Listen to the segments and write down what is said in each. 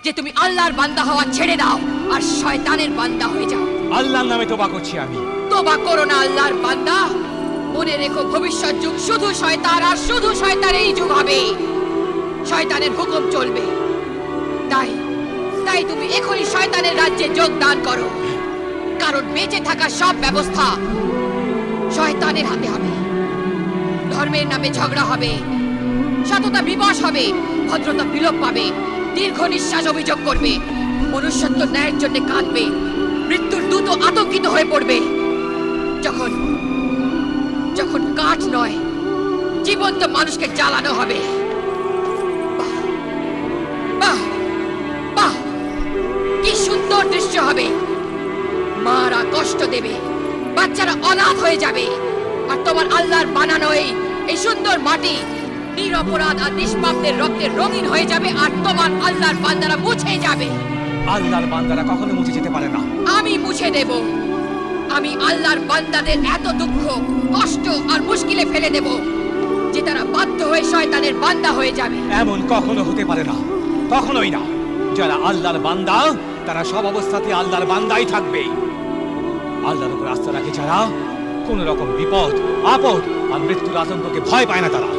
যে তুমি আল্লাহর বান্দা হওয়া ছেড়ে দাও আর শয়তানের বান্দা হয়ে যাও। আল্লাহর নামে তোবা করছি আমি। তোবা করো না আল্লাহর বান্দা। মনে রেখো ভবিষ্যৎ যুগ শুধু শয়তান আর শুধু শয়তানেরই যুগ হবে। শয়তানের হুকুম চলবে। তাই তাই তুমি এখনই শয়তানের রাজ্যে যোগদান করো, কারণ বেঁচে থাকার সব ব্যবস্থা শয়তানের হাতে হবে। ধর্মের নামে ঝগড়া হবে, সততা বিবশ হবে, ভদ্রতা বিলোপ পাবে, দীর্ঘ নিঃশ্বাস অভিযোগ করবে, মনুষ্যত্ব ন্যায়ের জন্য কাঁদবে, মৃত্যুর দূত আতঙ্কিত হয়ে পড়বে। যখন যখন কাঠ নয় জীবন্ত মানুষকে জ্বালানো হবে। বাহ বাহ বাহ, কি সুন্দর দৃশ্য হবে। মারা কষ্ট দেবে, বাচ্চারা অনাথ হয়ে যাবে, আর তোমার আল্লাহর বানানো এই সুন্দর মাটি নিরপরাধ আর নিষ্পাপদের রক্তে রঙিন হয়ে যাবে, আর তোমার আল্লাহর বান্দারা মুছে যাবে। আল্লাহর বান্দারা কখনো মুছে যেতে পারে না। আমি মুছে দেব। আমি আল্লাহর বান্দাদের এত দুঃখ, কষ্ট আর মুশকিলে ফেলে দেব যে তারা বাধ্য হয়ে শয়তানের বান্দা হয়ে যাবে। এমন কখনো হতে পারে না, কখনোই না। যারা আল্লাহর বান্দা তারা সব অবস্থাতে আল্লাহর বান্দাই থাকবে। আল্লাহর উপর আস্থা রাখে যারা, কোন রকম বিপদ আপদ আর মৃত্যুর আতঙ্ককে ভয় পায় না তারা,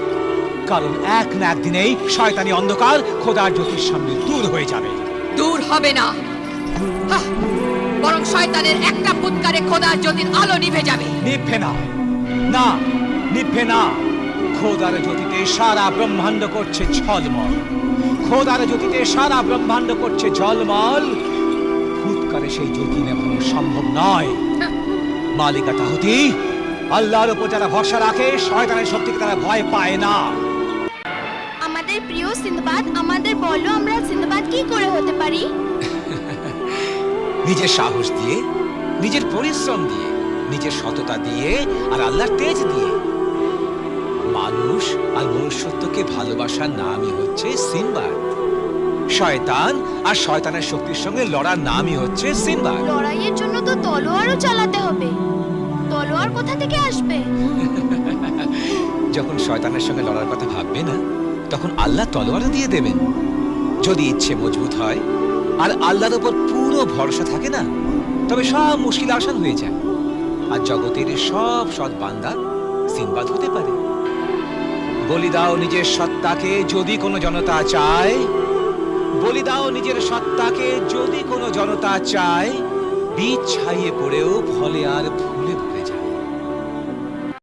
কারণ এক না একদিনেই শয়তানি অন্ধকার খোদার জ্যোতির সামনে দূর হয়ে যাবে। দূর হবে না, বরং শয়তানের একটা ফুৎকারে খোদার জ্যোতির আলো নিভে যাবে। নিভবে না, না নিভবে না। খোদার জ্যোতিতে সারা ব্রহ্মাণ্ড করছে ঝলমল। খোদার জ্যোতিতে সারা ব্রহ্মাণ্ড করছে ঝলমল। ফুৎকারে সেই জ্যোতি নেভানো সম্ভব নয়। মালিকা তাহতি আল্লাহর উপর যারা ভরসা রাখে, শয়তানের শক্তিকে তারা ভয় পায় না। আমাদের প্রিয় সিন্দবাদ, আমাদের বলো আমরা সিন্দবাদ কি করে হতে পারি? নিজের সাহস দিয়ে, নিজের পরিশ্রম দিয়ে, নিজের সততা দিয়ে আর আল্লাহর তেজ দিয়ে। মানুষ আর মনুষ্যত্বকে ভালোবাসার নামই হচ্ছে সিনবাদ। শয়তান আর শয়তানের শক্তির সঙ্গে লড়ার নামই হচ্ছে সিনবাদ। লড়াইয়ের জন্য তো তলোয়ারও চালাতে হবে। তলোয়ার কোথা থেকে আসবে? যখন শয়তানের সঙ্গে লড়ার কথা ভাববে না, তখন আল্লাহ তলোয়ারও দিয়ে দেবেন। যদি ইচ্ছে মজবুত হয় আর আল্লাহর উপর পুরো ভরসা থাকে না, তবে সব মুশকিল আসান হয়ে যায়, আর জগতের সব সৎ বান্দা সিনবাদ হতে পারে। বলি দাও নিজের সত্তাকে যদি কোনো জনতা চায়, বলি দাও নিজের সত্তাকে যদি কোনো জনতা চায়, বীজ ছাইয়ে পড়েও ফলে আর ফুলে